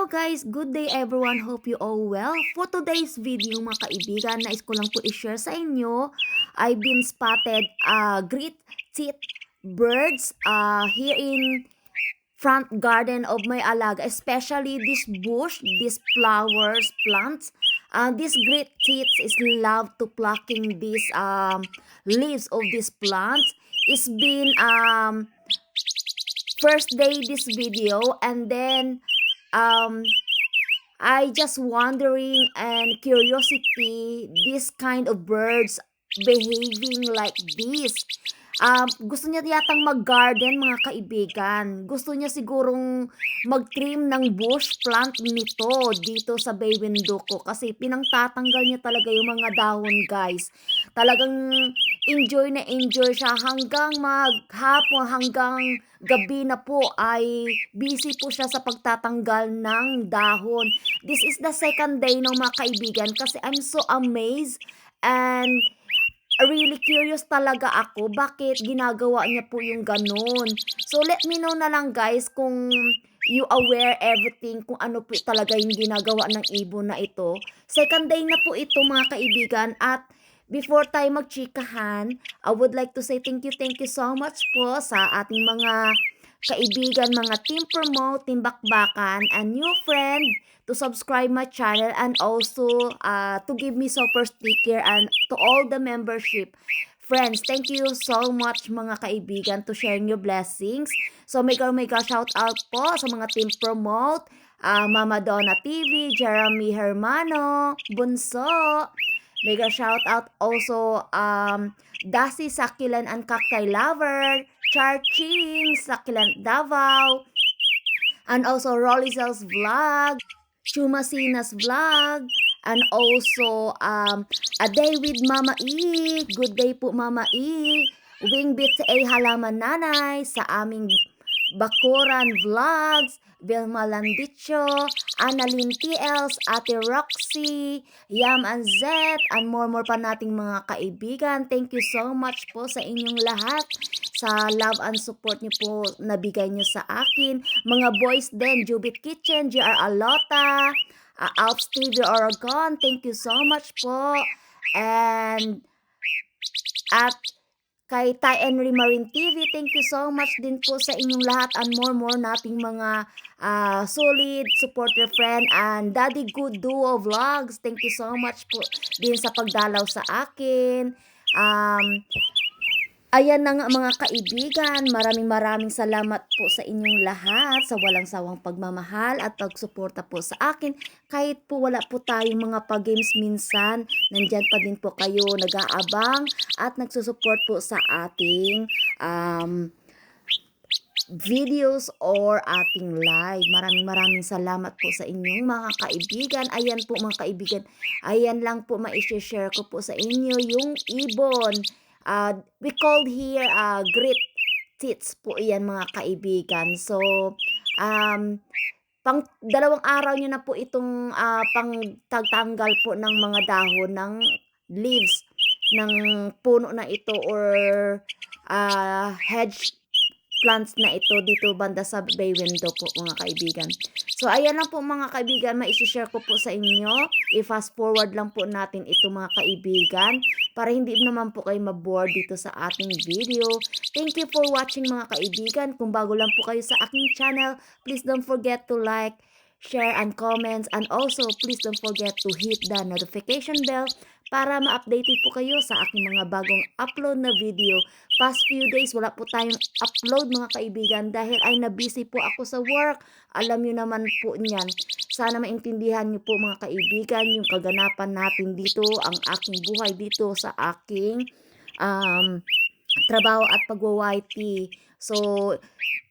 Hello guys, good day everyone. Hope you all well. For today's video mga kaibigan, nais ko lang po i-share sa inyo. I've been spotted great tit birds here in front garden of my alaga, especially this bush, these flowers, plants. This great tits is love to plucking these leaves of these plants. It's been first day this video, and then um I just wondering and curiosity this kind of birds behaving like this. Gusto niya yatang mag-garden mga kaibigan. Gusto niya sigurong mag-trim ng bush plant nito dito sa bay window ko kasi pinangtatanggal niya talaga yung mga dahon guys. Talagang enjoy siya hanggang maghapon, hanggang gabi na po ay busy po siya sa pagtatanggal ng dahon. This is the second day ng mga kaibigan kasi I'm so amazed and really curious talaga ako bakit ginagawa niya po yung ganun. So let me know na lang guys kung you aware everything kung ano po talaga yung ginagawa ng ibon na ito. Second day na po ito mga kaibigan, at before tayo magchikahan, I would like to say thank you so much po sa ating mga kaibigan, mga team promote, team bakbakan, and new friend to subscribe my channel, and also to give me super sticker, and to all the membership friends. Thank you so much mga kaibigan to sharing your blessings. So mega shout out po sa mga team promote, Mama Donna TV, Jeremy Hermano, Bunso. Mega shout out also Dasi Sakilan and Cacti Lover, Charching, Sakilan Davao, and also Rollizel's Vlog, Chumasina's Vlog, and also A Day with Mama E. Good day po Mama E. Wingbit sa Halaman Nanay sa aming Bakuran Vlogs, Vilma Landicho, Annalyn TLs, Ate Roxy, Yam and Zet, and more pa nating mga kaibigan. Thank you so much po sa inyong lahat sa love and support niyo po nabigay niyo sa akin. Mga boys din, Jubit Kitchen, GR Alota, Alps TV Oregon, thank you so much po. And at kay Ty Henry Marine TV, thank you so much din po sa inyong lahat, and more nating mga solid supporter friend, and Daddy Good Duo Vlogs, thank you so much po din sa pagdalaw sa akin. Ayan na nga mga kaibigan, maraming salamat po sa inyong lahat sa walang sawang pagmamahal at pagsuporta po sa akin. Kahit po wala po tayong mga pag-games minsan, nandyan pa din po kayo nag-aabang at nagsusupport po sa ating videos or ating live. Maraming salamat po sa inyong mga kaibigan. Ayan po mga kaibigan, ayan lang po ma-share ko po sa inyo yung ibon. We called here great tits po iyan mga kaibigan. So, pang dalawang araw nyo na po itong pang tagtanggal po ng mga dahon ng leaves ng puno na ito or hedge plants na ito dito banda sa bay window po mga kaibigan. So ayan lang po mga kaibigan, ma-share ko po sa inyo. I-fast forward lang po natin ito mga kaibigan para hindi naman po kayo ma-bored dito sa ating video. Thank you for watching mga kaibigan. Kung bago lang po kayo sa aking channel, please don't forget to like, share, and comments, and also please don't forget to hit the notification bell para ma-updated po kayo sa aking mga bagong upload na video. Past few days wala po tayong upload mga kaibigan dahil ay na-busy po ako sa work. Alam nyo naman po niyan. Sana maintindihan nyo po mga kaibigan yung kaganapan natin dito, ang aking buhay dito sa aking trabaho at pagwa-YT. So,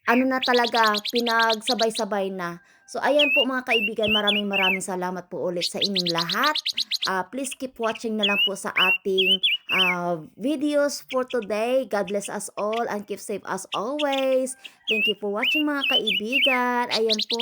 ano na talaga, pinagsabay-sabay na. So, ayan po mga kaibigan, maraming salamat po ulit sa inyong lahat. Please keep watching na lang po sa ating videos for today. God bless us all and keep safe as always. Thank you for watching mga kaibigan. Ayan po.